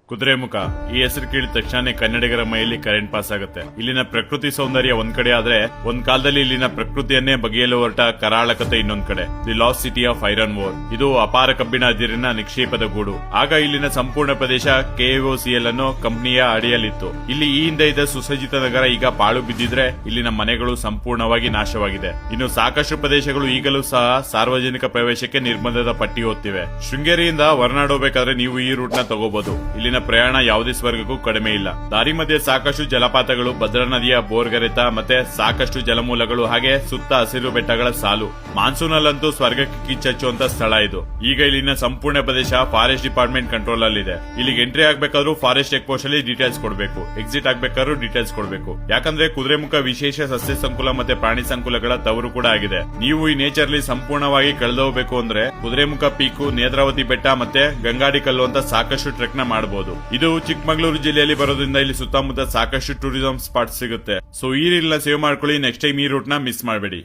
ಕುದುರೆಮುಖ ಈ ಹೆಸರು ಕೇಳಿದ ತಕ್ಷಣ ಕನ್ನಡಿಗರ ಮೈಯಲ್ಲಿ ಕರೆಂಟ್ ಪಾಸ್ ಆಗುತ್ತೆ. ಇಲ್ಲಿನ ಪ್ರಕೃತಿ ಸೌಂದರ್ಯ ಒಂದ್ ಕಡೆ ಆದ್ರೆ ಒಂದ್ ಕಾಲದಲ್ಲಿ ಇಲ್ಲಿನ ಪ್ರಕೃತಿಯನ್ನೇ ಬಗೆಯಲು ಹೊರಟ ಕರಾಳ ಕತೆ ಇನ್ನೊಂದ್ ಕಡೆ. The last city of iron ore. ಇದು ಅಪಾರ ಕಬ್ಬಿಣ ಅದಿರಿನ ನಿಕ್ಷೇಪದ ಗೂಡು. ಆಗ ಇಲ್ಲಿನ ಸಂಪೂರ್ಣ ಪ್ರದೇಶ KOCL ಅನ್ನೋ ಕಂಪನಿಯ ಅಡಿಯಲ್ಲಿತ್ತು. ಇಲ್ಲಿ ಈ ಹಿಂದೆ ಇದ್ದ ಸುಸಜ್ಜಿತ ನಗರ ಈಗ ಪಾಳು ಬಿದ್ದಿದ್ರೆ ಇಲ್ಲಿನ ಮನೆಗಳು ಸಂಪೂರ್ಣವಾಗಿ ನಾಶವಾಗಿದೆ. ಇನ್ನು ಸಾಕಷ್ಟು ಪ್ರದೇಶಗಳು ಈಗಲೂ ಸಹ ಸಾರ್ವಜನಿಕ ಪ್ರವೇಶಕ್ಕೆ ನಿರ್ಬಂಧದ ಪಟ್ಟಿ ಹೊತ್ತಿವೆ. ಶೃಂಗೇರಿಯಿಂದ ಹೊರನಾಡು ಹೋಗಬೇಕಾದ್ರೆ ನೀವು ಈ ರೂಟ್ ನ ತಗೋಬಹುದು. ಇಲ್ಲಿನ ಪ್ರಯಾಣ ಯಾವುದೇ ಸ್ವರ್ಗಕ್ಕೂ ಕಡಿಮೆ ಇಲ್ಲ. ದಾರಿ ಮಧ್ಯೆ ಸಾಕಷ್ಟು ಜಲಪಾತಗಳು, ಭದ್ರಾ ನದಿಯ ಬೋರ್ಗರೆತ ಮತ್ತೆ ಸಾಕಷ್ಟು ಜಲಮೂಲಗಳು, ಹಾಗೆ ಸುತ್ತ ಹಸಿರು ಬೆಟ್ಟಗಳ ಸಾಲು. ಮಾನ್ಸೂನ್ ಅಲ್ಲಂತೂ ಸ್ವರ್ಗಕ್ಕೆ ಕಿಚ್ಚಚ್ಚುವಂತ ಸ್ಥಳ ಇದು. ಈಗ ಇಲ್ಲಿನ ಸಂಪೂರ್ಣ ಪ್ರದೇಶ ಫಾರೆಸ್ಟ್ ಡಿಪಾರ್ಟ್ಮೆಂಟ್ ಕಂಟ್ರೋಲ್ ಅಲ್ಲಿದೆ. ಇಲ್ಲಿಗೆ ಎಂಟ್ರಿ ಆಗ್ಬೇಕಾದ್ರೂ ಫಾರೆಸ್ಟ್ ಚೆಕ್ ಪೋಸ್ಟ್ ಅಲ್ಲಿ ಡೀಟೇಲ್ಸ್ ಕೊಡಬೇಕು, ಎಕ್ಸಿಟ್ ಆಗ್ಬೇಕಾದ್ರೂ ಡೀಟೇಲ್ಸ್ ಕೊಡಬೇಕು. ಯಾಕಂದ್ರೆ ಕುದುರೆಮುಖ ವಿಶೇಷ ಸಸ್ಯ ಸಂಕುಲ ಮತ್ತೆ ಪ್ರಾಣಿ ಸಂಕುಲಗಳ ತವರು ಕೂಡ ಆಗಿದೆ. ನೀವು ಈ ನೇಚರ್ ಅಲ್ಲಿ ಸಂಪೂರ್ಣವಾಗಿ ಕಳೆದೋಗ್ಬೇಕು ಅಂದ್ರೆ ಕುದುರೆಮುಖ ಪೀಕು, ನೇತ್ರಾವತಿ ಬೆಟ್ಟ ಮತ್ತೆ ಗಂಗಾಡಿ ಕಲ್ಲು ಅಂತ ಸಾಕಷ್ಟು ಟ್ರೆಕ್ ನ ಮಾಡಬಹುದು. ಇದು ಚಿಕ್ಕಮಗಳೂರು ಜಿಲ್ಲೆಯಲ್ಲಿ ಬರೋದ್ರಿಂದ ಇಲ್ಲಿ ಸುತ್ತಮುತ್ತ ಸಾಕಷ್ಟು ಟೂರಿಸಂ ಸ್ಪಾಟ್ ಸಿಗುತ್ತೆ. ಸೊ ಈ ರೀಲ್ ನ ಸೇವ್ ಮಾಡ್ಕೊಳ್ಳಿ. ನೆಕ್ಸ್ಟ್ ಟೈಮ್ ಈ ರೂಟ್ ನ ಮಿಸ್ ಮಾಡಬೇಡಿ.